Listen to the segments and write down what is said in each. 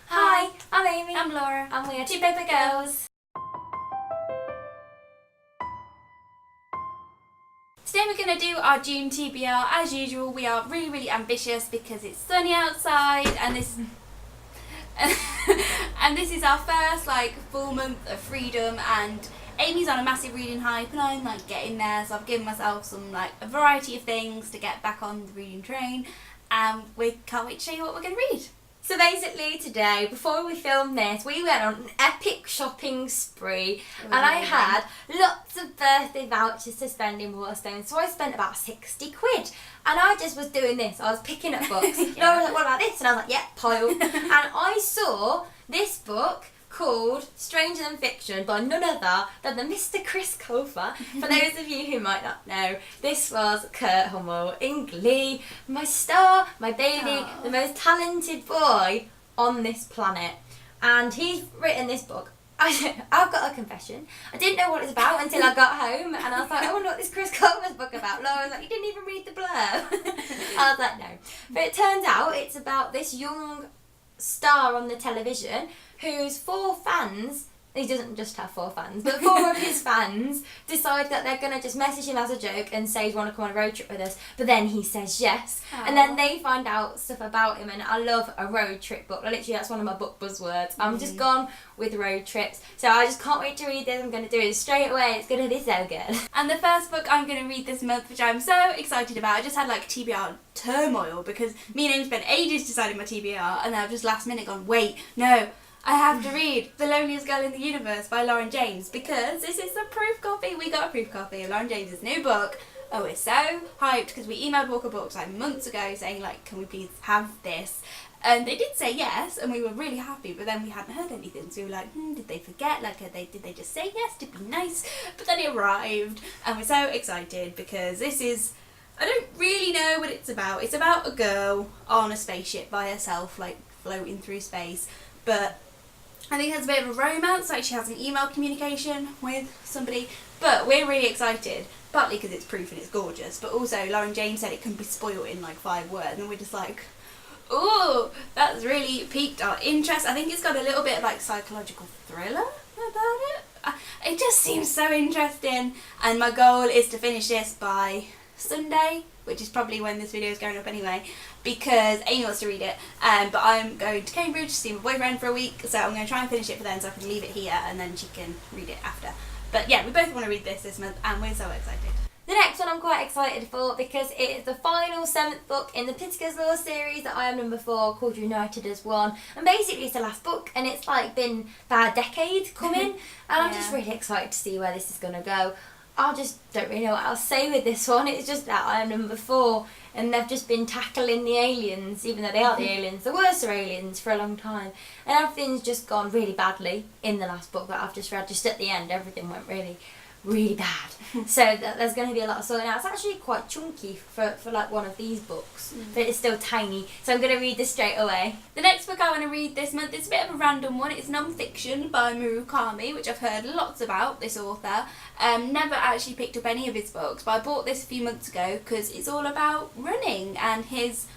Hi, I'm Amy. I'm Laura. And we are TwoPaperGirls. Today we're going to do our June TBR. As usual, we are really ambitious because it's sunny outside and this and this is our first full month of freedom, and Amy's on a massive reading hype and I'm getting there, so I've given myself some a variety of things to get back on the reading train, and we can't wait to show you what we're going to read. So basically today, before we filmed this, we went on an epic shopping spree and I had lots of birthday vouchers to spend in Waterstone, so I spent about 60 quid. And I just was doing this, I was picking up books. And I was like, what about this? And I was like, yeah, pile. And I saw this book called Stranger Than Fiction by none other than the Mr. Chris Colfer. For those of you who might not know, this was Kurt Hummel in Glee, my star, my baby, the most talented boy on this planet. And he's written this book. I've got a confession. I didn't know what it's about until I got home, and I was like, I wonder what this Chris Colfer's book about. Laura was like, you didn't even read the blurb. I was like, no. But it turns out it's about this young star on the television whose 4 fans, he doesn't just have 4 fans, but 4 of his fans decide that they're going to just message him as a joke and say, do you want to come on a road trip with us? But then he says yes. Aww. And then they find out stuff about him, and I love a road trip book. Literally, that's one of my book buzzwords. I'm just gone with road trips. So I just can't wait to read this. I'm going to do it straight away. It's going to be so good. And the first book I'm going to read this month, which I'm so excited about, I just had TBR turmoil because me and Amy spent ages deciding my TBR, and then I've just last minute gone, wait, no, I have to read The Loneliest Girl in the Universe by Lauren James, because this is a proof copy. We got a proof copy of Lauren James's new book. Oh, we're so hyped because we emailed Walker Books months ago saying can we please have this? And they did say yes, and we were really happy, but then we hadn't heard anything, so we were like, did they forget? Did they just say yes to be nice? But then it arrived, and we're so excited because this is, I don't really know what it's about. It's about a girl on a spaceship by herself, floating through space, but I think there's a bit of a romance, she has an email communication with somebody, but we're really excited, partly because it's proof and it's gorgeous, but also Lauren James said it can be spoiled in 5 words, and we're just ooh, that's really piqued our interest. I think it's got a little bit of psychological thriller about it. It just seems so interesting, and my goal is to finish this by Sunday, which is probably when this video is going up anyway, because Amy wants to read it, but I'm going to Cambridge to see my boyfriend for a week, so I'm going to try and finish it for then so I can leave it here and then she can read it after. But yeah, we both want to read this month and we're so excited. The next one I'm quite excited for because it is the final 7th book in the Pittsburgh's Law series that I am number 4, called United as One. And basically it's the last book, and it's been about a decade coming, and I'm just really excited to see where this is going to go. I just don't really know what else to say with this one. It's just that I'm number 4, and they've just been tackling the aliens, even though they are the aliens, the worst aliens, for a long time. And everything's just gone really badly in the last book that I've just read. Just at the end, everything went really bad. So there's going to be a lot of sorting out. It's actually quite chunky for one of these books, but it's still tiny. So I'm going to read this straight away. The next book I want to read this month is a bit of a random one. It's non-fiction by Murakami, which I've heard lots about, this author. Never actually picked up any of his books, but I bought this a few months ago because it's all about running and his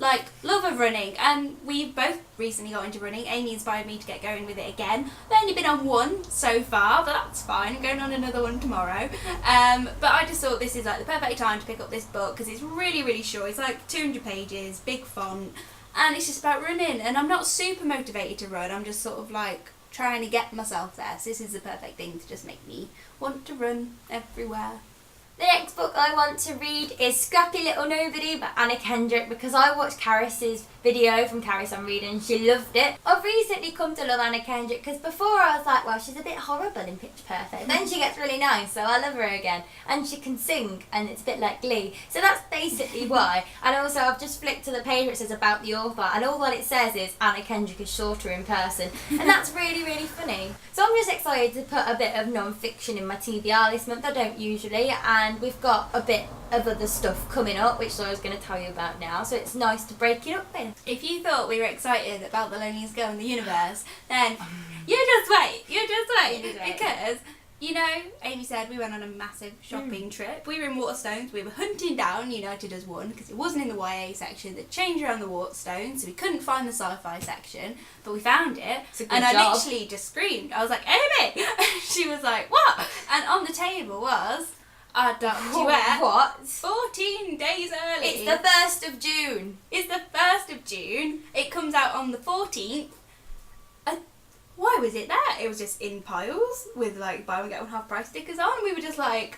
love of running, and we both recently got into running. Amy inspired me to get going with it again. I've only been on one so far, but that's fine. I'm going on another one tomorrow. But I just thought this is the perfect time to pick up this book because it's really short. It's 200 pages, big font, and it's just about running, and I'm not super motivated to run. I'm just sort of trying to get myself there, so this is the perfect thing to just make me want to run everywhere. The next book I want to read is Scrappy Little Nobody by Anna Kendrick, because I watched Caris's video from Caris on Reading. She loved it. I've recently come to love Anna Kendrick because before I was well, she's a bit horrible in Pitch Perfect. Then she gets really nice, so I love her again. And she can sing, and it's a bit like Glee. So that's basically why. And also I've just flicked to the page where it says about the author, and all that it says is Anna Kendrick is shorter in person. And that's really funny. So I'm just excited to put a bit of non-fiction in my TBR this month. I don't usually, and we've got a bit of other stuff coming up, which Laura's going to tell you about now, so it's nice to break it up with. If you thought we were excited about The Loneliest Girl in the Universe, then you just wait, because You know, Amy said we went on a massive shopping trip. We were in Waterstones. We were hunting down United as One because it wasn't in the YA section. They changed around the Waterstones, so we couldn't find the sci-fi section, but we found it. And I literally just screamed. I was like, Amy! She was like, what? And on the table was our duet. What? 14 days early. It's the 1st of June. It's the 1st of June. It comes out on the 14th. Why was it there? It was just in piles with like buy one get one half price stickers on. We were just like,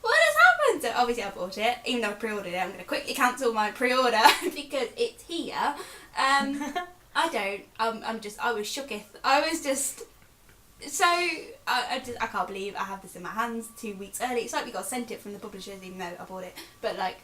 what has happened? So obviously I bought it, even though I pre-ordered it. I'm going to quickly cancel my pre-order because it's here. I was shooketh. I was just so I can't believe I have this in my hands 2 weeks early. It's like we got sent it from the publishers, even though I bought it. But like,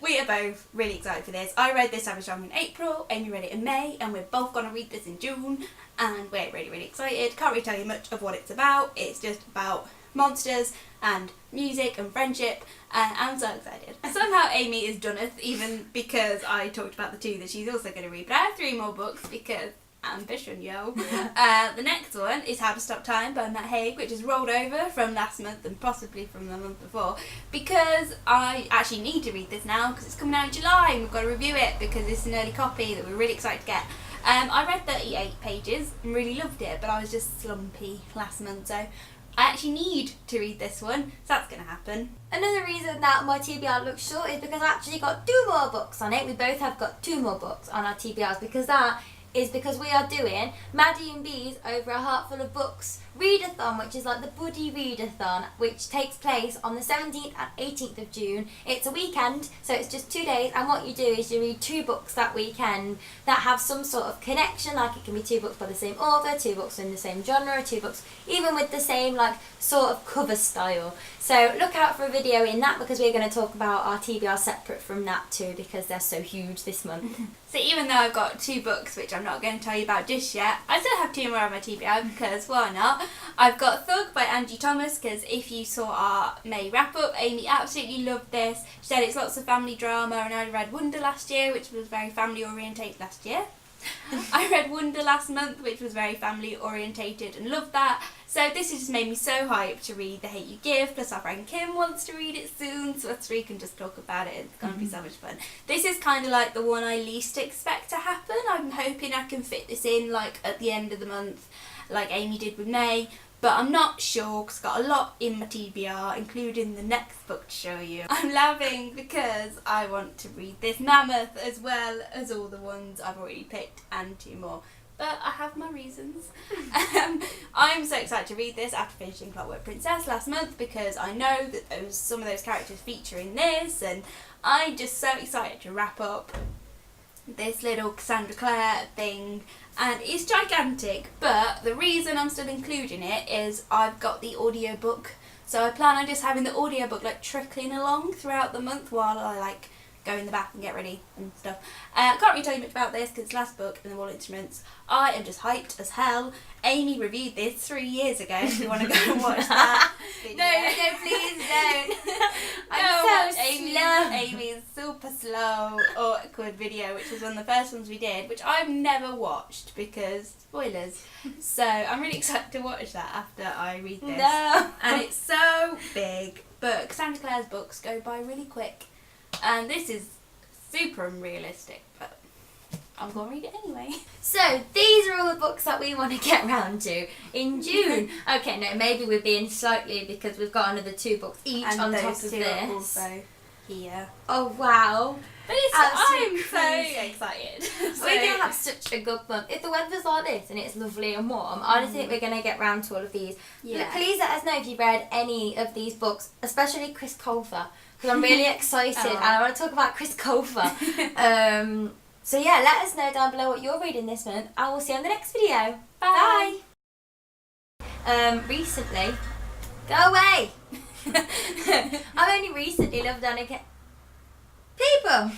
we are both really excited for this. I read this Savage Dragon in April, Amy read it in May, and we're both going to read this in June, and we're really, really excited. Can't really tell you much of what it's about. It's just about monsters and music and friendship, and I'm so excited. Somehow Amy is doneth, even because I talked about the 2 that she's also going to read, but I have 3 more books because ambition, yo. The next one is How to Stop Time by Matt Haig, which is rolled over from last month and possibly from the month before, because I actually need to read this now because it's coming out in July and we've got to review it because it's an early copy that we're really excited to get. I read 38 pages and really loved it, but I was just slumpy last month, so I actually need to read this one, so that's going to happen. Another reason that my TBR looks short is because I actually got 2 more books on it. We both have got 2 more books on our TBRs because we are doing Maddie and Bee's Over a Heart Full of Books ReadAthon, which is like the buddy ReadAthon, which takes place on the 17th and 18th of June. It's a weekend, so it's just 2 days, and what you do is you read 2 books that weekend that have some sort of connection, like it can be 2 books by the same author, 2 books in the same genre, 2 books even with the same like sort of cover style. So look out for a video in that because we're going to talk about our TBR separate from that too because they're so huge this month. So even though I've got 2 books, which I'm not going to tell you about just yet, I still have 2 more on my TBR because why not? I've got Thug by Angie Thomas because if you saw our May wrap up, Amy absolutely loved this. She said it's lots of family drama, and I read Wonder last year, which was very family orientated last year. I read Wonder last month, which was very family orientated and loved that. So this has just made me so hyped to read The Hate You Give, plus our friend Kim wants to read it soon, so us 3 can just talk about it. It's going to be so much fun. This is kind of like the one I least expect to happen. I'm hoping I can fit this in like at the end of the month, like Amy did with May. But I'm not sure because I've got a lot in my TBR, including the next book to show you. I'm laughing because I want to read this mammoth as well as all the ones I've already picked and 2 more. But I have my reasons. I'm so excited to read this after finishing Clockwork Princess last month because I know that some of those characters feature in this, and I'm just so excited to wrap up this little Cassandra Clare thing, and it's gigantic, but the reason I'm still including it is I've got the audiobook, so I plan on just having the audiobook like trickling along throughout the month while I like go in the bath and get ready and stuff. I can't really tell you much about this because it's last book in the Wall Instruments. I am just hyped as hell. Amy reviewed this 3 years ago if you want to go and watch that video. No, please don't. I'm so slow. Amy's super slow, awkward video, which was one of the first ones we did, which I've never watched because spoilers. So I'm really excited to watch that after I read this. No. And it's so big. But Cassandra Clare's books go by really quick. And this is super unrealistic, but I'm going to read it anyway. So, these are all the books that we want to get round to in June. Okay, no, maybe we're being slightly because we've got another 2 books each and on those top of 2 this. are also here. Oh, wow. But I'm so excited. We're going to have such a good month. If the weather's like this and it's lovely and warm, I honestly think we're going to get round to all of these. Yeah. Please let us know if you've read any of these books, especially Chris Colfer, because I'm really excited and I want to talk about Chris Colfer. So yeah, let us know down below what you're reading this month, and we'll see you on the next video. Bye. Recently, go away. I've only recently loved on people.